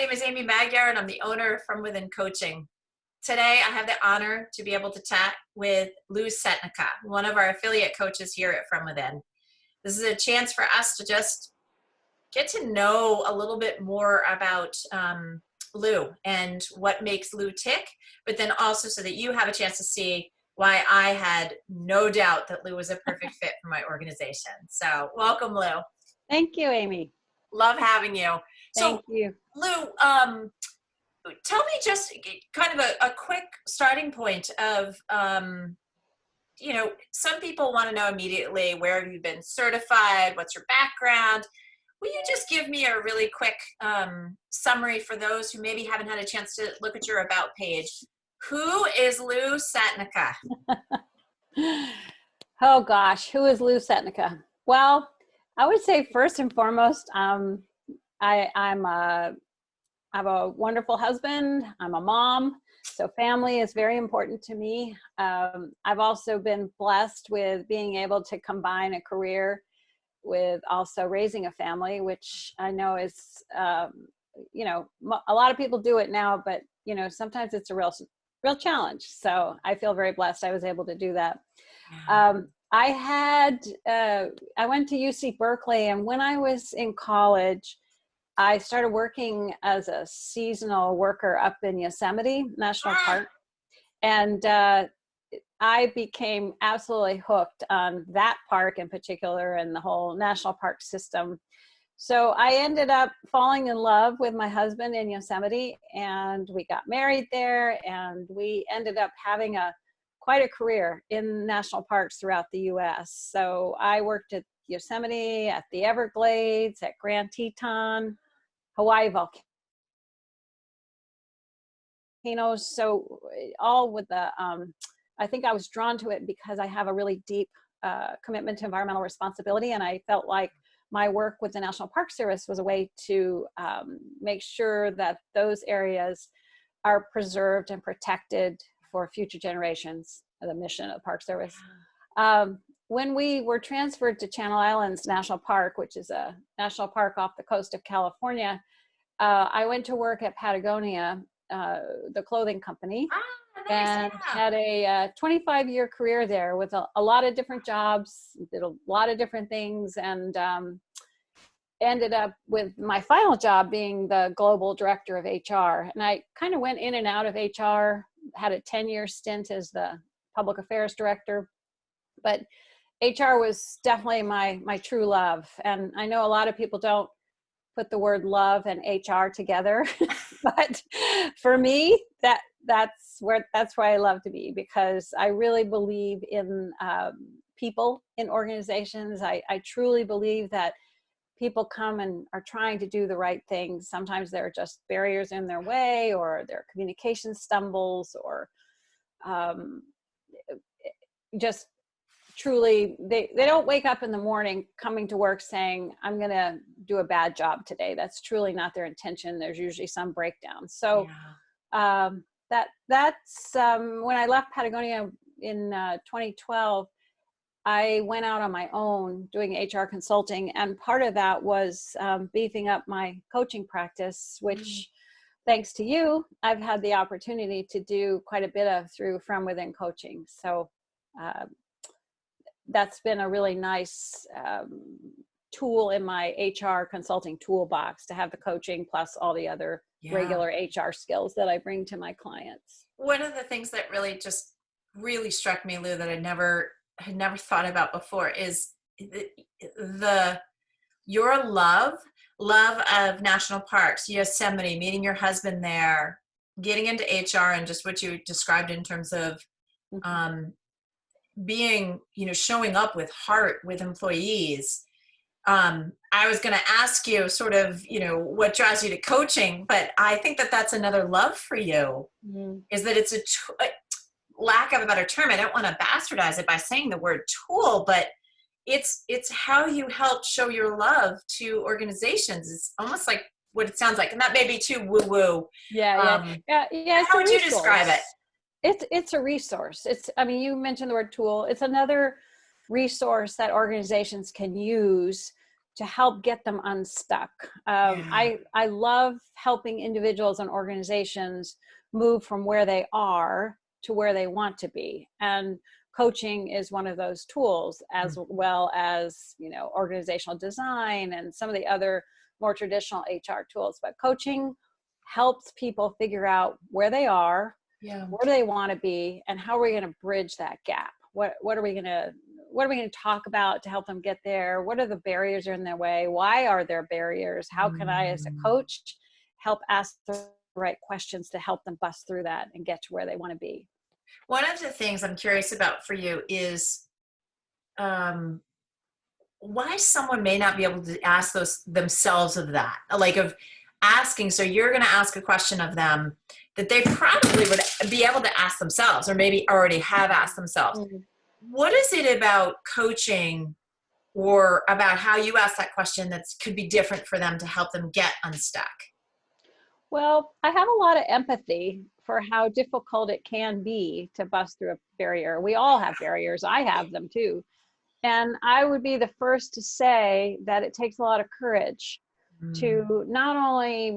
My name is Amy Magyar, and I'm the owner of FromWithin Coaching. Today, I have the honor to be able to chat with Lou Setnicka, one of our affiliate coaches here at FromWithin. This is a chance for us to just get to know a little bit more about Lou and what makes Lou tick, but then also so that you have a chance to see why I had no doubt that Lou was a perfect fit for my organization. So welcome, Lou. Thank you, Amy. Love having you. Thank you. Lou, tell me just kind of a quick starting point of, some people want to know immediately, where have you been certified? What's your background? Will you just give me a really quick summary for those who maybe haven't had a chance to look at your About page? Who is Lou Setnicka? Oh gosh, who is Lou Setnicka? Well, I would say first and foremost, I have a wonderful husband. I'm a mom, so family is very important to me. I've also been blessed with being able to combine a career with also raising a family, which I know is, a lot of people do it now, but sometimes it's a real challenge. So I feel very blessed I was able to do that. Yeah. I went to UC Berkeley, and when I was in college, I started working as a seasonal worker up in Yosemite National Park. And I became absolutely hooked on that park in particular and the whole national park system. So I ended up falling in love with my husband in Yosemite, and we got married there, and we ended up having quite a career in national parks throughout the US. So I worked at Yosemite, at the Everglades, at Grand Teton, Hawaii volcanoes. So all with I think I was drawn to it because I have a really deep commitment to environmental responsibility. And I felt like my work with the National Park Service was a way to make sure that those areas are preserved and protected for future generations, the mission of the Park Service. When we were transferred to Channel Islands National Park, which is a national park off the coast of California, I went to work at Patagonia, the clothing company, and had a 25-year career there with a lot of different jobs, did a lot of different things, and ended up with my final job being the global director of HR. And I kind of went in and out of HR, had a 10-year stint as the public affairs director, but HR was definitely my true love. And I know a lot of people don't put the word love and HR together, but for me, that's where I love to be, because I really believe in people in organizations. I truly believe that people come and are trying to do the right things. Sometimes there are just barriers in their way, or their communication stumbles, or just truly, they don't wake up in the morning coming to work saying, I'm going to do a bad job today. That's truly not their intention. There's usually some breakdown. So that's when I left Patagonia in 2012, I went out on my own doing HR consulting. And part of that was beefing up my coaching practice, which thanks to you, I've had the opportunity to do quite a bit of through FromWithin Coaching. So that's been a really nice tool in my HR consulting toolbox, to have the coaching plus all the other regular HR skills that I bring to my clients. One of the things that really struck me, Lou, that I had never thought about before is your love of national parks, Yosemite, meeting your husband there, getting into HR, and just what you described in terms of being, showing up with heart with employees. I was going to ask you sort of, what draws you to coaching, but I think that that's another love for you, is that it's lack of a better term. I don't want to bastardize it by saying the word tool, but it's how you help show your love to organizations. It's almost like what it sounds like, and that may be too woo-woo. Yeah. How would you describe it? It's a resource. You mentioned the word tool. It's another resource that organizations can use to help get them unstuck. Yeah. I love helping individuals and organizations move from where they are to where they want to be. And coaching is one of those tools, as well as, organizational design and some of the other more traditional HR tools. But coaching helps people figure out where they are, Yeah. where do they want to be, and how are we going to bridge that gap? What are we going to talk about to help them get there? What are the barriers in their way? Why are there barriers? How can I, as a coach, help ask the right questions to help them bust through that and get to where they want to be? One of the things I'm curious about for you is why someone may not be able to ask those themselves of that, like of asking. So you're going to ask a question of them that they probably would be able to ask themselves, or maybe already have asked themselves. What is it about coaching or about how you ask that question that could be different for them to help them get unstuck? Well, I have a lot of empathy for how difficult it can be to bust through a barrier. We all have barriers. I have them too. And I would be the first to say that it takes a lot of courage to not only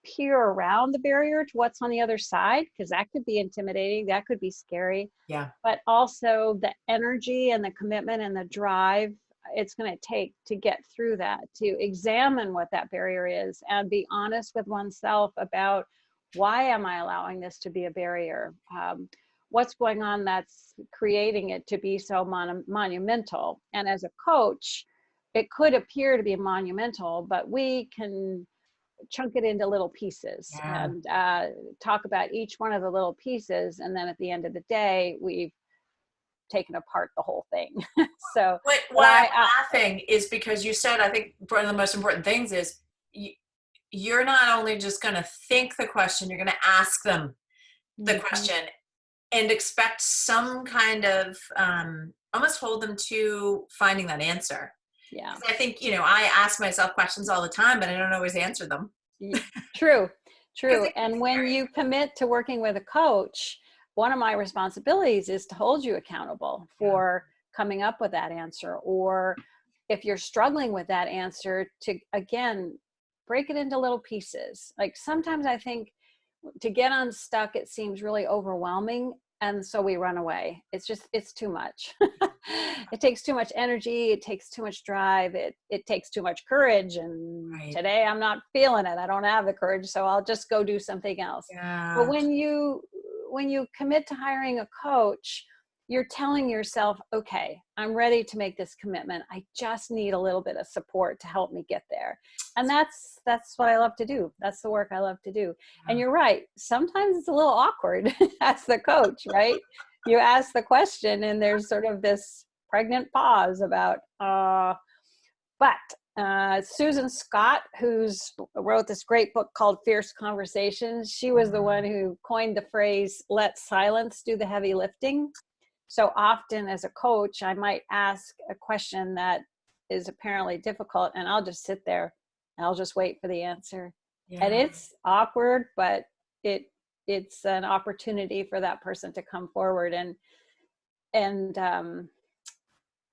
peer around the barrier to what's on the other side, because that could be intimidating, that could be scary, Yeah. but also the energy and the commitment and the drive it's going to take to get through that, to examine what that barrier is and be honest with oneself about, why am I allowing this to be a barrier? What's going on that's creating it to be so monumental? And as a coach, it could appear to be monumental, but we can chunk it into little pieces and talk about each one of the little pieces. And then at the end of the day, we've taken apart the whole thing. So why I'm laughing is because you said, I think one of the most important things is you're not only just going to think the question, you're going to ask them the question and expect some kind of almost hold them to finding that answer. Yeah. I think, I ask myself questions all the time, but I don't always answer them. True. And when you commit to working with a coach, one of my responsibilities is to hold you accountable for coming up with that answer. Or if you're struggling with that answer, to, again, break it into little pieces. Like sometimes I think to get unstuck, it seems really overwhelming. And so we run away. It's too much. It takes too much energy. It takes too much drive. It takes too much courage. And today I'm not feeling it. I don't have the courage. So I'll just go do something else. Yeah. But when you commit to hiring a coach, you're telling yourself, okay, I'm ready to make this commitment. I just need a little bit of support to help me get there. And that's what I love to do. That's the work I love to do. And you're right. Sometimes it's a little awkward as the coach, right? You ask the question and there's sort of this pregnant pause about, but Susan Scott, who's wrote this great book called Fierce Conversations, she was the one who coined the phrase, let silence do the heavy lifting. So often as a coach, I might ask a question that is apparently difficult and I'll just sit there and I'll just wait for the answer. Yeah. And it's awkward, but it's an opportunity for that person to come forward and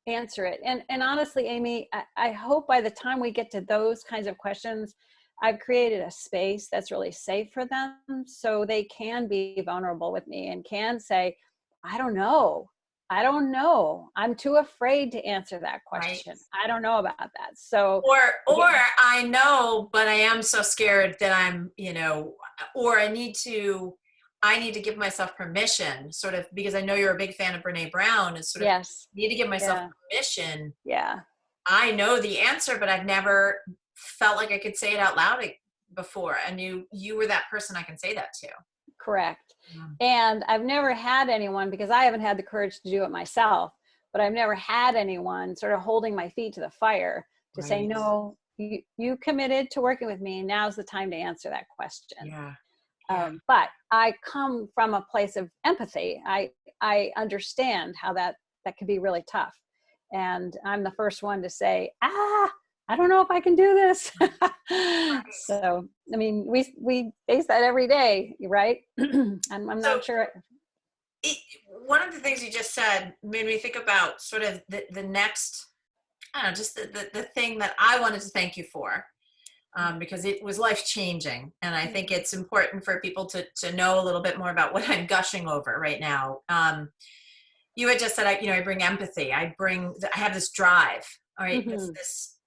answer it. And honestly, Amy, I hope by the time we get to those kinds of questions, I've created a space that's really safe for them so they can be vulnerable with me and can say, I don't know. I'm too afraid to answer that question. Right. I don't know about that. So, or I know, but I am so scared that I'm, or I need to give myself permission, sort of, because I know you're a big fan of Brene Brown, is sort of need to give myself permission. Yeah. I know the answer, but I've never felt like I could say it out loud before. And you were that person I can say that to. Correct. And I've never had anyone, because I haven't had the courage to do it myself, but I've never had anyone sort of holding my feet to the fire to say, no, you committed to working with me. Now's the time to answer that question. But I come from a place of empathy. I understand how that can be really tough. And I'm the first one to say, I don't know if I can do this. So, I mean, we face that every day, right? I'm not sure. One of the things you just said made me think about sort of the next I don't know, just the thing that I wanted to thank you for, because it was life-changing. And I think it's important for people to know a little bit more about what I'm gushing over right now. You had just said, I bring empathy. I have this drive. All right. Mm-hmm.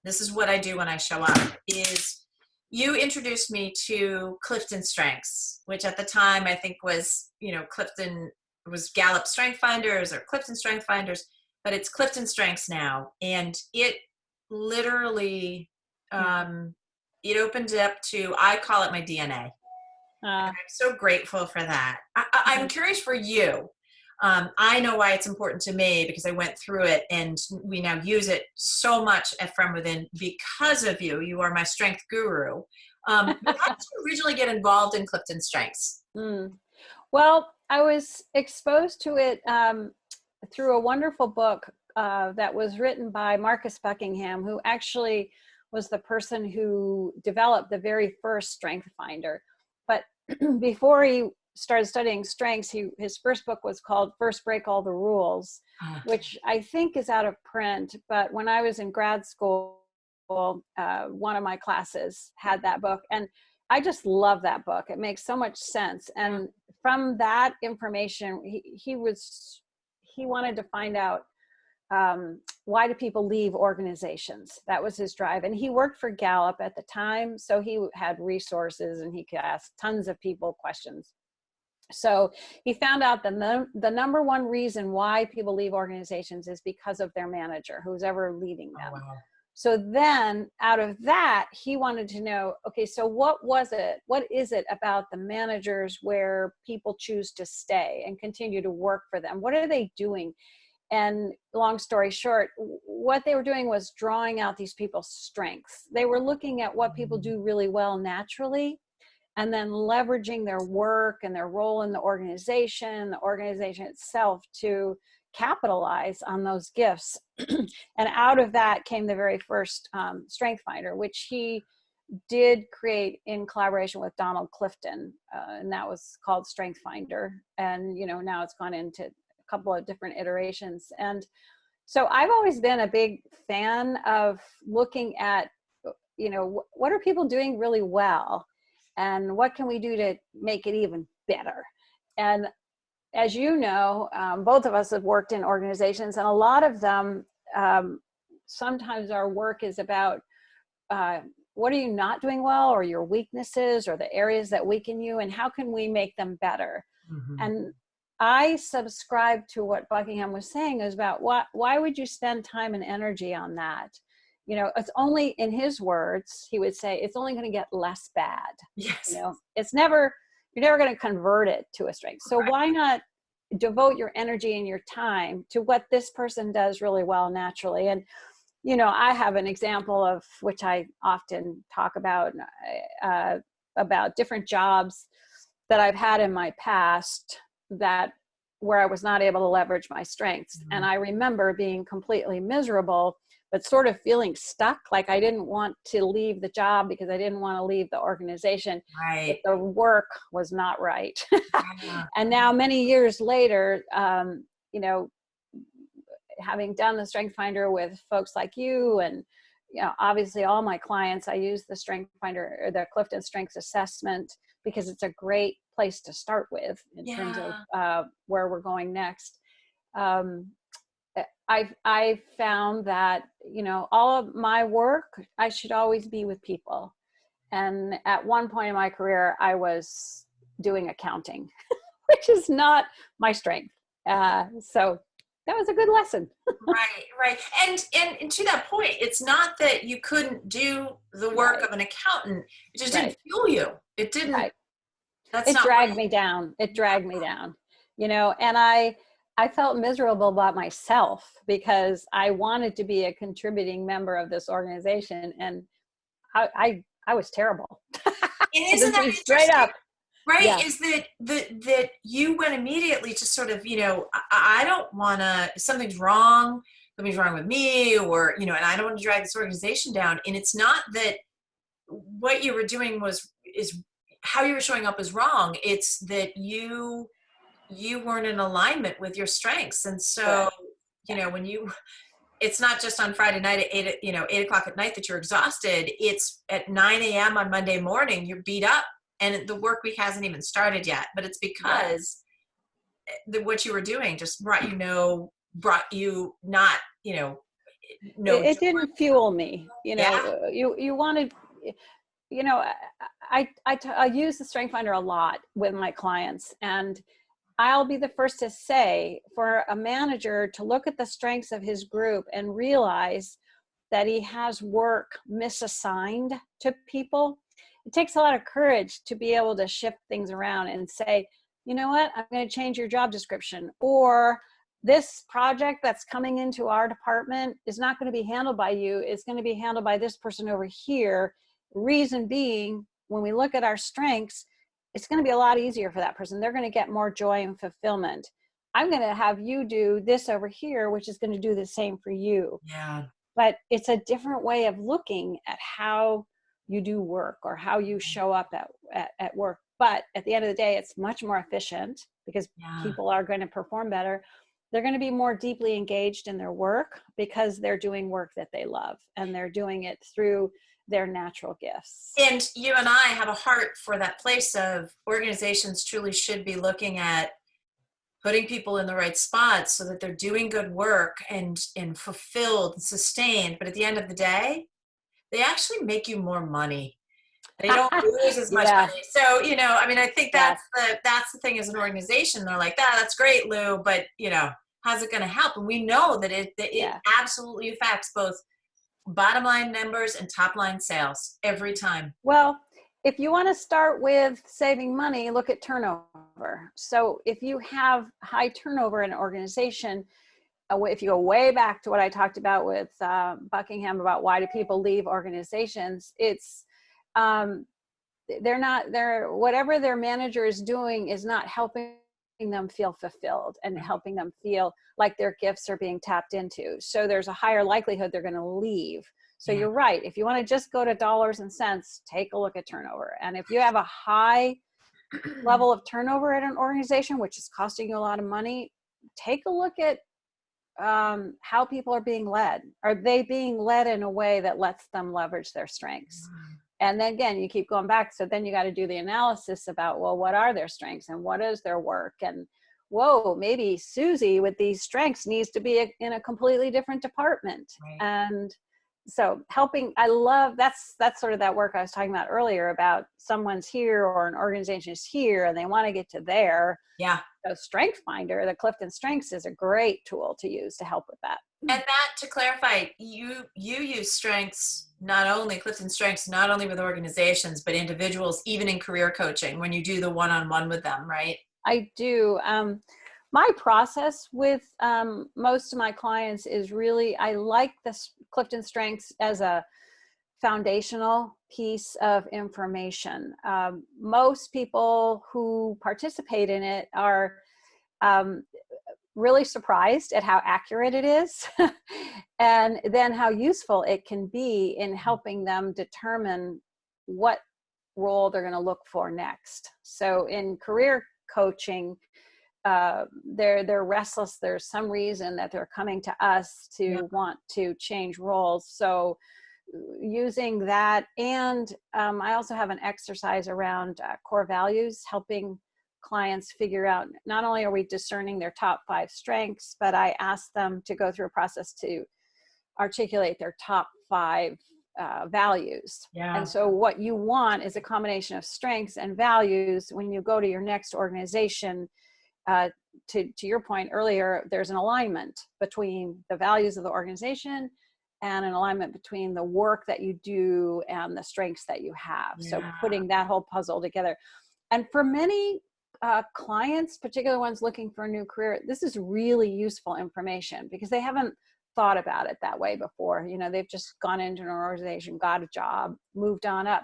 This is what I do when I show up. Is you introduced me to Clifton Strengths, which at the time I think was, Clifton was Gallup Strength Finders or Clifton Strength Finders, but it's Clifton Strengths now. And it literally, it opened up to, I call it my DNA. I'm so grateful for that. I'm curious for you. I know why it's important to me because I went through it, and we now use it so much at From Within because of you. You are my strength guru. But how did you originally get involved in Clifton Strengths? Well, I was exposed to it through a wonderful book that was written by Marcus Buckingham, who actually was the person who developed the very first Strength Finder. But before he started studying strengths, his first book was called First Break All the Rules, which I think is out of print. But when I was in grad school, one of my classes had that book, and I just love that book. It makes so much sense. And from that information, he wanted to find out why do people leave organizations? That was his drive. And he worked for Gallup at the time, so he had resources and he could ask tons of people questions. So he found out that the number one reason why people leave organizations is because of their manager, who's ever leading them. Oh, wow. So then out of that, he wanted to know, okay, so what is it about the managers where people choose to stay and continue to work for them? What are they doing? And long story short, what they were doing was drawing out these people's strengths. They were looking at what people do really well naturally, and then leveraging their work and their role in the organization itself to capitalize on those gifts. And out of that came the very first Strength Finder, which he did create in collaboration with Donald Clifton. And that was called Strength Finder. And, now it's gone into a couple of different iterations. And so I've always been a big fan of looking at, what are people doing really well? And what can we do to make it even better? And as you know, both of us have worked in organizations, and a lot of them, sometimes our work is about what are you not doing well, or your weaknesses, or the areas that weaken you, and how can we make them better? Mm-hmm. And I subscribe to what Buckingham was saying is about why would you spend time and energy on that? It's only, in his words, he would say, it's only going to get less bad. Yes. You're never going to convert it to a strength. So why not devote your energy and your time to what this person does really well naturally? And, I have an example of which I often talk about different jobs that I've had in my past where I was not able to leverage my strengths. Mm-hmm. And I remember being completely miserable, but sort of feeling stuck, like I didn't want to leave the job because I didn't want to leave the organization. Right. But the work was not right. Yeah. And now many years later, having done the Strength Finder with folks like you and, obviously all my clients, I use the Strength Finder or the Clifton Strengths Assessment because it's a great place to start with in terms of where we're going next. I've found that, all of my work, I should always be with people. And at one point in my career, I was doing accounting, which is not my strength. So that was a good lesson. Right. And to that point, it's not that you couldn't do the work of an accountant. It just didn't fuel you. It didn't. Right. It dragged me down. It dragged me down, and I felt miserable about myself because I wanted to be a contributing member of this organization, and I was terrible. And isn't that straight up? Right? Yeah. Is that you went immediately to sort of, I don't want to, something's wrong with me, or, and I don't want to drag this organization down. And it's not that what you were doing is how you were showing up is wrong. It's that you weren't in alignment with your strengths. And so, when you it's not just on Friday night at 8 o'clock at night that you're exhausted. It's at 9 a.m. on Monday morning, you're beat up and the work week hasn't even started yet, but it's because what you were doing just brought you not, no It joy. didn't fuel me. Yeah. You wanted, you know, I use the Strength Finder a lot with my clients, and I'll be the first to say, for a manager to look at the strengths of his group and realize that he has work misassigned to people, it takes a lot of courage to be able to shift things around and say, you know what, I'm going to change your job description, or this project that's coming into our department is not going to be handled by you. It's going to be handled by this person over here. Reason being, when we look at our strengths, it's going to be a lot easier for that person. They're going to get more joy and fulfillment. I'm going to have you do this over here, which is going to do the same for you. Yeah. But it's a different way of looking at how you do work or how you show up at work. But at the end of the day, it's much more efficient because people are going to perform better. They're going to be more deeply engaged in their work because they're doing work that they love and they're doing it through their natural gifts. And you and I have a heart for that place of organizations truly should be looking at putting people in the right spots so that they're doing good work and fulfilled and sustained. But at the end of the day, they actually make you more money. They don't lose as much money. So, I mean, I think that's the thing as an organization. They're like, that's great, Lou, but how's it going to help? And we know that it absolutely affects both bottom line numbers and top line sales every time. Well, if you want to start with saving money, look at turnover. So if you have high turnover in an organization, if you go way back to what I talked about with Buckingham about why do people leave organizations, it's whatever their manager is doing is not helping them feel fulfilled and helping them feel like their gifts are being tapped into. So there's a higher likelihood they're going to leave. So you're right. If you want to just go to dollars and cents, take a look at turnover. And if you have a high level of turnover at an organization, which is costing you a lot of money, take a look at how people are being led. Are they being led in a way that lets them leverage their strengths? And then again, you keep going back. So then you got to do the analysis about, well, what are their strengths and what is their work? And whoa, maybe Susie with these strengths needs to be in a completely different department. Right. And so that's sort of that work I was talking about earlier about someone's here or an organization is here and they want to get to there. Yeah. So Strength Finder, the Clifton Strengths, is a great tool to use to help with that. And that, to clarify, you use strengths, Clifton Strengths, not only with organizations, but individuals, even in career coaching, when you do the one-on-one with them, right? I do. My process with most of my clients is really, I like the Clifton Strengths as a foundational piece of information. Most people who participate in it are really surprised at how accurate it is and then how useful it can be in helping them determine what role they're going to look for next. So in career coaching, they're restless. There's some reason that they're coming to us to want to change roles. So using that, and I also have an exercise around core values, helping clients figure out, not only are we discerning their top 5 strengths, but I ask them to go through a process to articulate their top 5 values. Yeah. And so what you want is a combination of strengths and values when you go to your next organization. To your point earlier, there's an alignment between the values of the organization and an alignment between the work that you do and the strengths that you have. Yeah. So putting that whole puzzle together. And for many clients, particularly ones looking for a new career, this is really useful information because they haven't thought about it that way before. They've just gone into an organization, got a job, moved on up.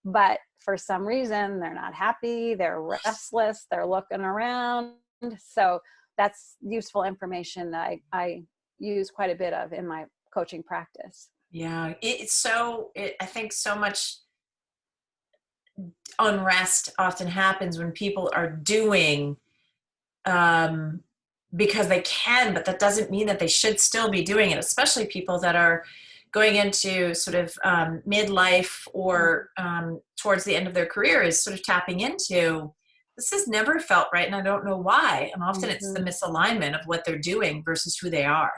But for some reason, they're not happy, they're restless, they're looking around. So that's useful information that I use quite a bit of in my coaching practice. Yeah, I think so much unrest often happens when people are doing because they can, but that doesn't mean that they should still be doing it, especially people that are going into sort of midlife or towards the end of their career, is sort of tapping into, this has never felt right and I don't know why. And often it's the misalignment of what they're doing versus who they are.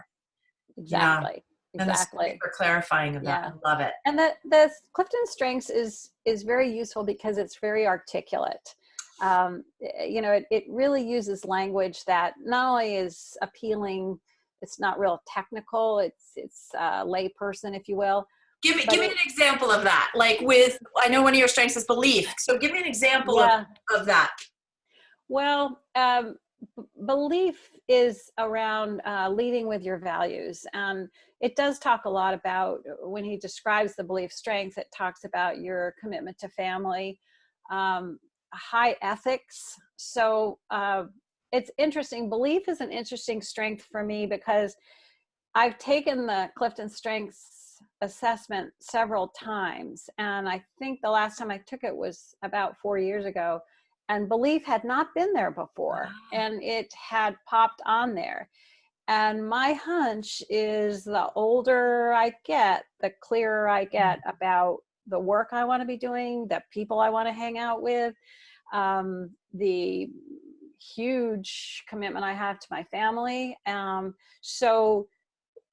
Yeah. Exactly. And this, thank you for clarifying of that. I love it. And that the Clifton Strengths is very useful because it's very articulate. You know, it really uses language that not only is appealing, it's not real technical, it's lay person, if you will. Give me an example of that. Like with, I know one of your strengths is belief. So give me an example of that. Well, belief is around leading with your values. And it does talk a lot about, when he describes the belief strength, it talks about your commitment to family, high ethics. So it's interesting. Belief is an interesting strength for me because I've taken the Clifton Strengths assessment several times. And I think the last time I took it was about 4 years ago. And belief had not been there before, and it had popped on there. And my hunch is the older I get, the clearer I get about the work I want to be doing, the people I want to hang out with, the huge commitment I have to my family. So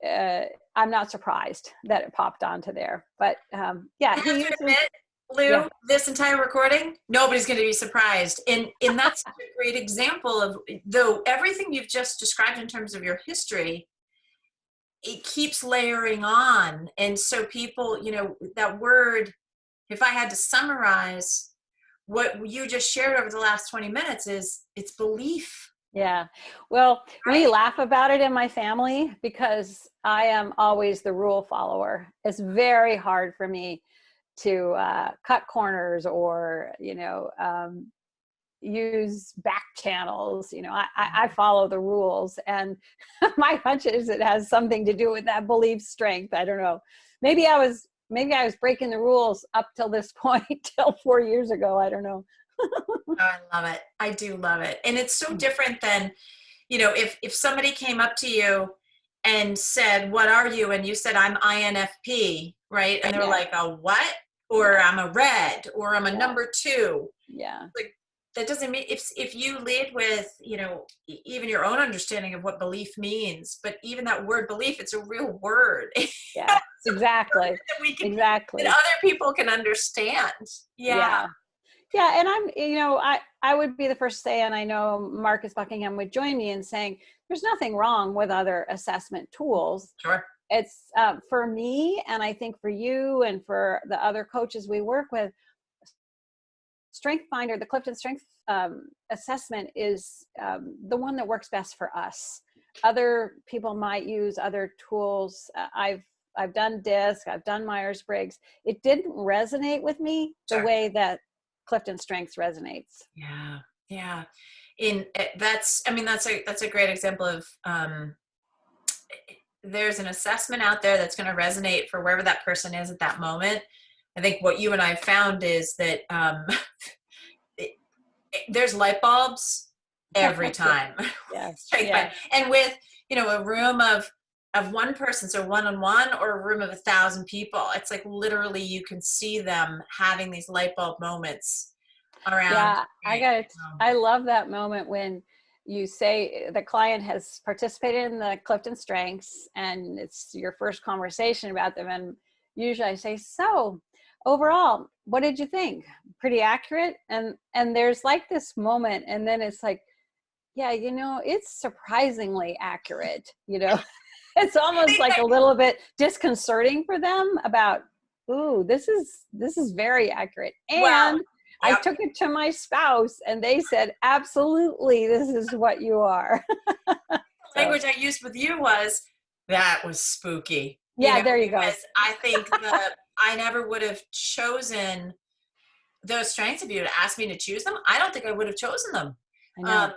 I'm not surprised that it popped onto there. But yeah, he uses, admit, Lou, this entire recording, nobody's going to be surprised. And that's such a great example of, though everything you've just described in terms of your history, it keeps layering on. And so people, you know, that word, if I had to summarize what you just shared over the last 20 minutes, is it's belief. Yeah. Well, we laugh about it in my family because I am always the rule follower. It's very hard for me to cut corners or, you know, use back channels. You know, I follow the rules, and my hunch is it has something to do with that belief strength. I don't know. Maybe I was breaking the rules up till this point, till 4 years ago. I don't know. Oh, I love it. I do love it. And it's so different than, you know, if somebody came up to you and said, what are you? And you said, I'm INFP, right? And they're like, a what? Or I'm a red, or I'm a number 2. Yeah. Like, that doesn't mean, if you lead with, you know, even your own understanding of what belief means, but even that word belief, it's a real word. Yeah, exactly. That other people can understand. Yeah. Yeah, and I'm, you know, I would be the first to say, and I know Marcus Buckingham would join me in saying, there's nothing wrong with other assessment tools. Sure. It's for me, and I think for you and for the other coaches we work with, Strength Finder, the Clifton Strength assessment is the one that works best for us. Other people might use other tools. I've done DISC, I've done Myers-Briggs. It didn't resonate with me the way that Clifton Strengths resonates. Yeah, yeah. That's a great example of there's an assessment out there that's going to resonate for wherever that person is at that moment. I think what you and I found is that there's light bulbs every time. Yes. And with, you know, a room of one person, so one-on-one, or a room of 1,000 people, it's like literally you can see them having these light bulb moments around. Yeah, I love that moment when you say the client has participated in the Clifton Strengths and it's your first conversation about them. And usually I say, so overall, what did you think? Pretty accurate? And there's like this moment, and then it's like, yeah, you know, it's surprisingly accurate, you know. It's almost like a little bit disconcerting for them about, ooh, this is very accurate. And wow. I took it to my spouse and they said, absolutely, this is what you are. The language I used with you was, that was spooky. Yeah, you know, there you go. I think that I never would have chosen those strengths if you had asked me to choose them. I don't think I would have chosen them. I know.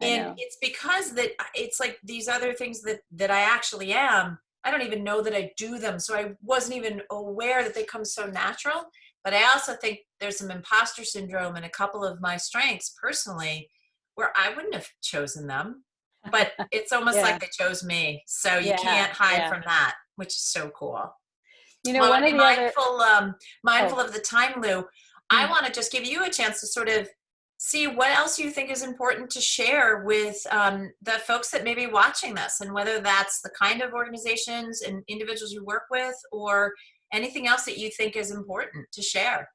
And it's because that it's like these other things that I actually am, I don't even know that I do them. So I wasn't even aware that they come so natural. But I also think there's some imposter syndrome in a couple of my strengths personally, where I wouldn't have chosen them. but it's almost Yeah, like they chose me. So you yeah, can't hide yeah. from that, which is so cool. You know, Well, one to of be the other, mindful oh, of the time, Lou, I mm. want to just give you a chance to sort of see what else you think is important to share with the folks that may be watching this, and whether that's the kind of organizations and individuals you work with, or anything else that you think is important to share.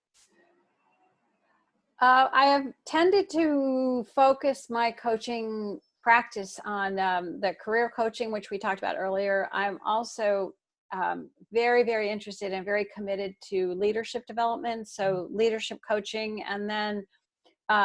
I have tended to focus my coaching practice on the career coaching, which we talked about earlier. I'm also very, very interested and very committed to leadership development. So leadership coaching, and then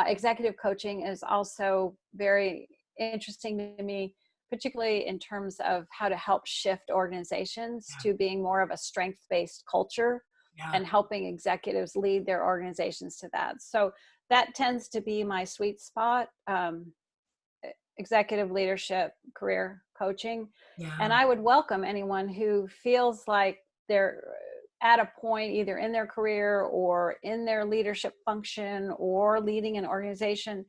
executive coaching is also very interesting to me, particularly in terms of how to help shift organizations to being more of a strength-based culture Yeah. and helping executives lead their organizations to that. So that tends to be my sweet spot, executive leadership, career coaching. And Yeah. I would welcome anyone who feels like they're at a point either in their career or in their leadership function or leading an organization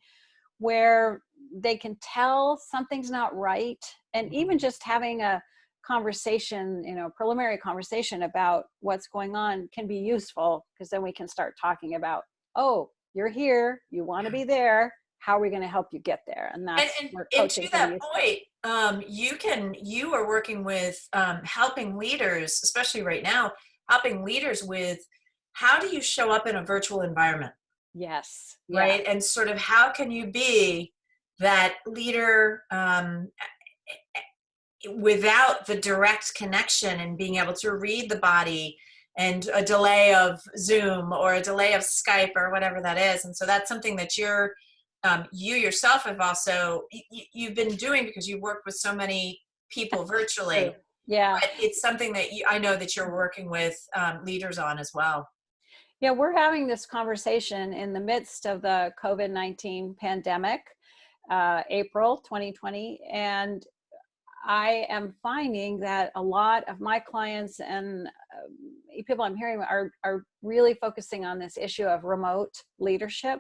where they can tell something's not right, and even just having a conversation, preliminary conversation about what's going on can be useful, because then we can start talking about, oh, you're here, you want to be there, how are we going to help you get there? And And, that's and, where and coaching to can be that useful. point, you are working with helping leaders, especially right now, helping leaders with how do you show up in a virtual environment, Yes, yeah, right? And sort of how can you be that leader without the direct connection and being able to read the body and a delay of Zoom or a delay of Skype or whatever that is. And so that's something that you yourself have also, you've been doing, because you work with so many people true. virtually, Yeah. but it's something that I know that you're working with leaders on as well. Yeah, we're having this conversation in the midst of the COVID-19 pandemic, April 2020. And I am finding that a lot of my clients and people I'm hearing are really focusing on this issue of remote leadership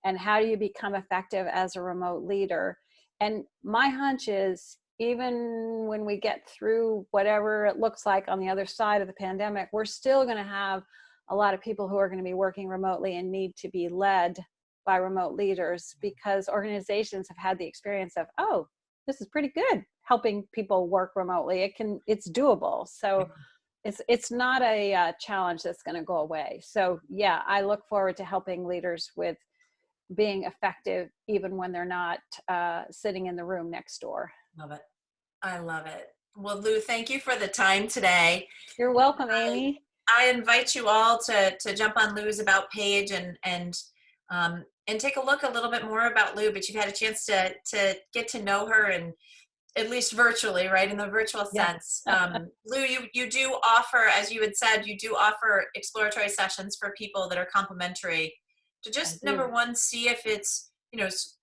and how do you become effective as a remote leader. And my hunch is, even when we get through whatever it looks like on the other side of the pandemic, we're still going to have a lot of people who are going to be working remotely and need to be led by remote leaders, because organizations have had the experience of, oh, this is pretty good helping people work remotely. It's doable. So it's not a challenge that's going to go away. So yeah, I look forward to helping leaders with being effective even when they're not sitting in the room next door. Love it. I love it. Well, Lou, thank you for the time today. You're welcome, I, Amy. I invite you all to jump on Lou's About page and take a look a little bit more about Lou. But you've had a chance to get to know her, and at least virtually, right, in the virtual Yeah. sense. Lou, you do offer, as you had said, you do offer exploratory sessions for people that are complimentary, to I just, number do. one, see if it's,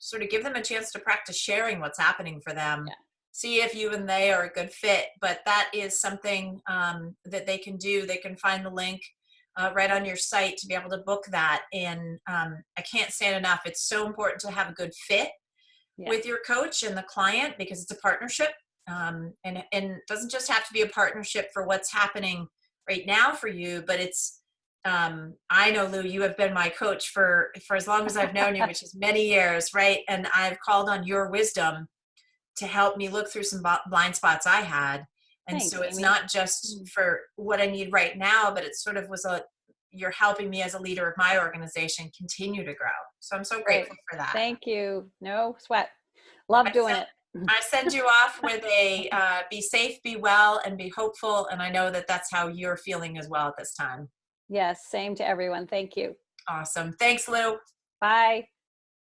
sort of give them a chance to practice sharing what's happening for them, Yeah. see if you and they are a good fit. But that is something that they can do. They can find the link right on your site to be able to book that. And I can't say it enough. It's so important to have a good fit Yeah. with your coach and the client, because it's a partnership. And it doesn't just have to be a partnership for what's happening right now for you, but it's, I know, Lou, you have been my coach for as long as I've known you, which is many years, right? And I've called on your wisdom to help me look through some blind spots I had. And Thanks, so it's Amy. not just for what I need right now, but it sort of was you're helping me as a leader of my organization continue to grow. So I'm so Great. grateful for that. Thank you. No sweat. Love I doing send, it. I send you off with a be safe, be well, and be hopeful. And I know that that's how you're feeling as well at this time. Yes, same to everyone. Thank you. Awesome. Thanks, Lou. Bye.